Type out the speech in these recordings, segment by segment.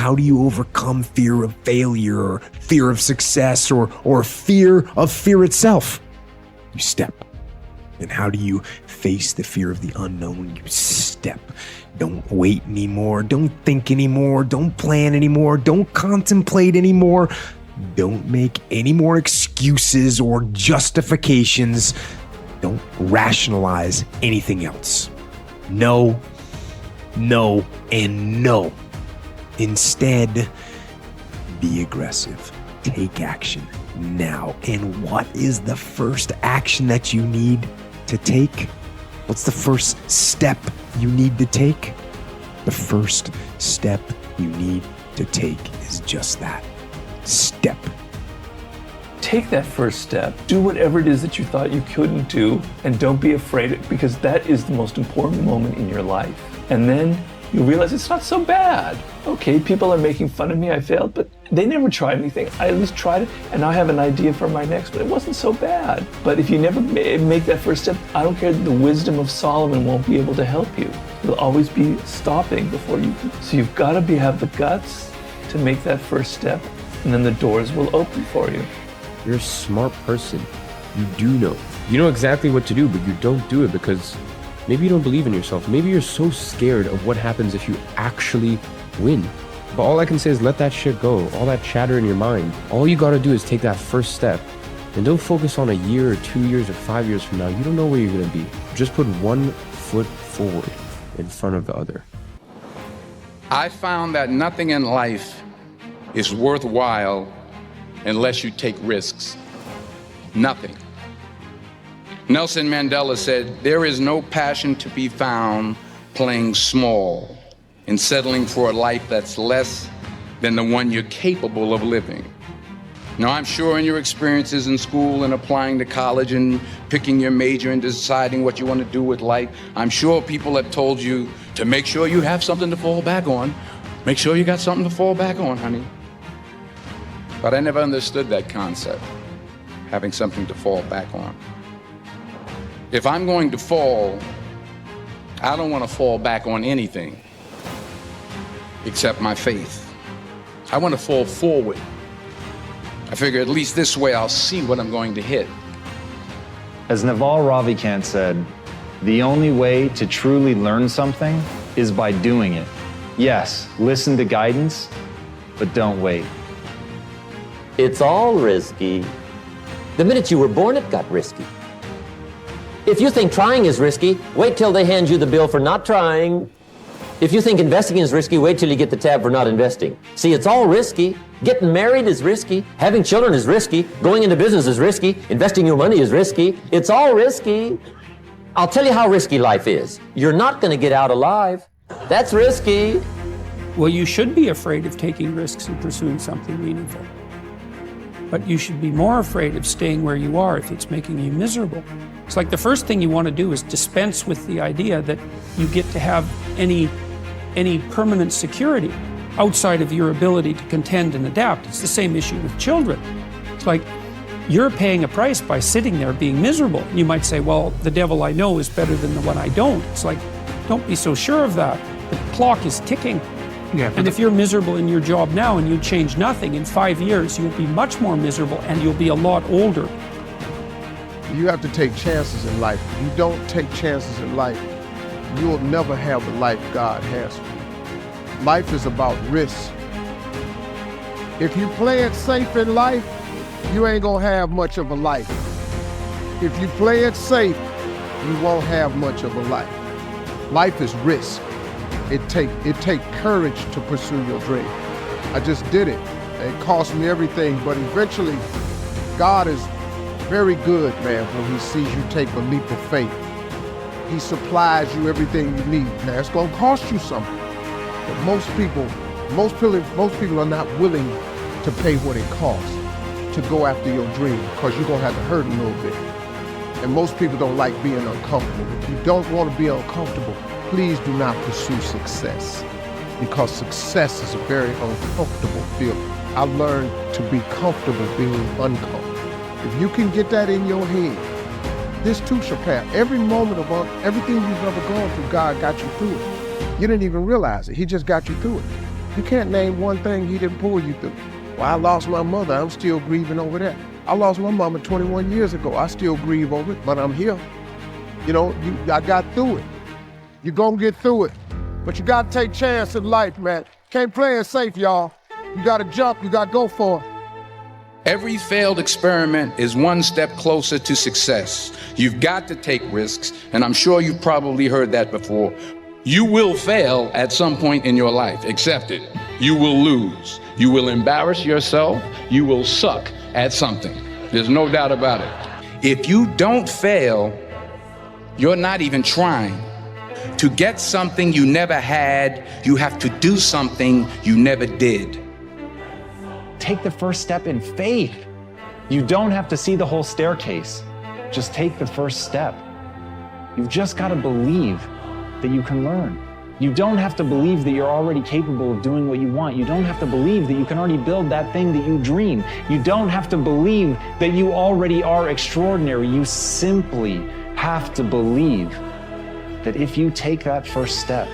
how do you overcome fear of failure or fear of success or fear of fear itself? You step. And how do you face the fear of the unknown? You step. Don't wait anymore. Don't think anymore. Don't plan anymore. Don't contemplate anymore. Don't make any more excuses or justifications. Don't rationalize anything else. No, no, and no. Instead, be aggressive. Take action now. And what is the first action that you need to take? What's the first step you need to take? The first step you need to take is just that. Step. Take that first step. Do whatever it is that you thought you couldn't do, and don't be afraid, because that is the most important moment in your life. And then you realize it's not so bad. Okay, people are making fun of me, I failed, but they never tried anything. I at least tried it, and now I have an idea for my next, but it wasn't so bad. But if you never make that first step, I don't care, the wisdom of Solomon won't be able to help you. You'll always be stopping before you can. So you've got to have the guts to make that first step, and then the doors will open for you. You're a smart person. You do know. You know exactly what to do, but you don't do it because maybe you don't believe in yourself. Maybe you're so scared of what happens if you actually win. But all I can say is let that shit go. All that chatter in your mind. All you gotta do is take that first step. And don't focus on a year or 2 years or 5 years from now. You don't know where you're gonna be. Just put one foot forward in front of the other. I found that nothing in life is worthwhile unless you take risks. Nothing. Nelson Mandela said, "There is no passion to be found playing small and settling for a life that's less than the one you're capable of living." Now, I'm sure in your experiences in school and applying to college and picking your major and deciding what you want to do with life, I'm sure people have told you to make sure you have something to fall back on. Make sure you got something to fall back on, honey. But I never understood that concept, having something to fall back on. If I'm going to fall, I don't want to fall back on anything except my faith. I want to fall forward. I figure at least this way I'll see what I'm going to hit. As Naval Ravikant said, the only way to truly learn something is by doing it. Yes, listen to guidance, but don't wait. It's all risky. The minute you were born, it got risky. If you think trying is risky, wait till they hand you the bill for not trying. If you think investing is risky, wait till you get the tab for not investing. See, it's all risky. Getting married is risky. Having children is risky. Going into business is risky. Investing your money is risky. It's all risky. I'll tell you how risky life is. You're not going to get out alive. That's risky. Well, you should be afraid of taking risks and pursuing something meaningful. But you should be more afraid of staying where you are if it's making you miserable. It's like the first thing you want to do is dispense with the idea that you get to have any permanent security outside of your ability to contend and adapt. It's the same issue with children. It's like you're paying a price by sitting there being miserable. You might say, well, the devil I know is better than the one I don't. It's like, don't be so sure of that. The clock is ticking. Yeah, and if you're miserable in your job now and you change nothing, in 5 years you'll be much more miserable and you'll be a lot older. You have to take chances in life. If you don't take chances in life, you'll never have the life God has for you. Life is about risk. If you play it safe in life, you ain't gonna have much of a life. If you play it safe, you won't have much of a life. Life is risk. It take courage to pursue your dream. I just did it. It cost me everything, but eventually, God is very good, man, when he sees you take a leap of faith. He supplies you everything you need. Now, it's gonna cost you something. But most people are not willing to pay what it costs to go after your dream, because you're gonna have to hurt a little bit. And most people don't like being uncomfortable. If you don't want to be uncomfortable, please do not pursue success, because success is a very uncomfortable feeling. I learned to be comfortable being uncomfortable. If you can get that in your head, this too shall pass. Every moment of everything you've ever gone through, God got you through it. You didn't even realize it. He just got you through it. You can't name one thing he didn't pull you through. Well, I lost my mother. I'm still grieving over that. I lost my mama 21 years ago. I still grieve over it, but I'm here. You know, I got through it. You're gonna get through it. But you gotta take chances in life, man. Can't play it safe, y'all. You gotta jump, you gotta go for it. Every failed experiment is one step closer to success. You've got to take risks, and I'm sure you've probably heard that before. You will fail at some point in your life. Accept it. You will lose. You will embarrass yourself. You will suck at something. There's no doubt about it. If you don't fail, you're not even trying. To get something you never had, you have to do something you never did. Take the first step in faith. You don't have to see the whole staircase. Just take the first step. You've just got to believe that you can learn. You don't have to believe that you're already capable of doing what you want. You don't have to believe that you can already build that thing that you dream. You don't have to believe that you already are extraordinary. You simply have to believe that if you take that first step,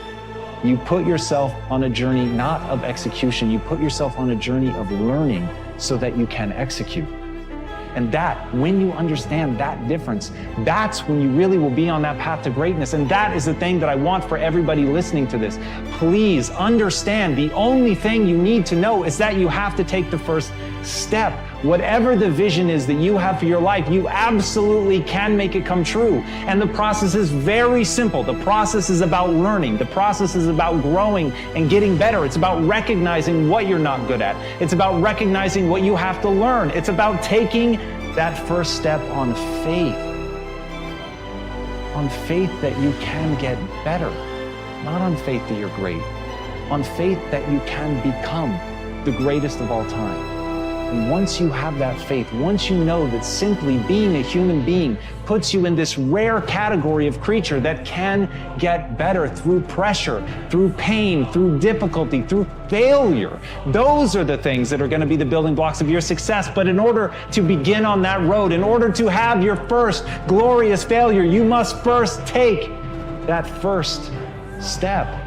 you put yourself on a journey not of execution, you put yourself on a journey of learning so that you can execute. And that, when you understand that difference, that's when you really will be on that path to greatness. And that is the thing that I want for everybody listening to this. Please understand, the only thing you need to know is that you have to take the first step. Whatever the vision is that you have for your life, you absolutely can make it come true. And the process is very simple. The process is about learning. The process is about growing and getting better. It's about recognizing what you're not good at. It's about recognizing what you have to learn. It's about taking that first step on faith. On faith that you can get better. Not on faith that you're great. On faith that you can become the greatest of all time. And once you have that faith, once you know that simply being a human being puts you in this rare category of creature that can get better through pressure, through pain, through difficulty, through failure, those are the things that are going to be the building blocks of your success. But in order to begin on that road, in order to have your first glorious failure, you must first take that first step.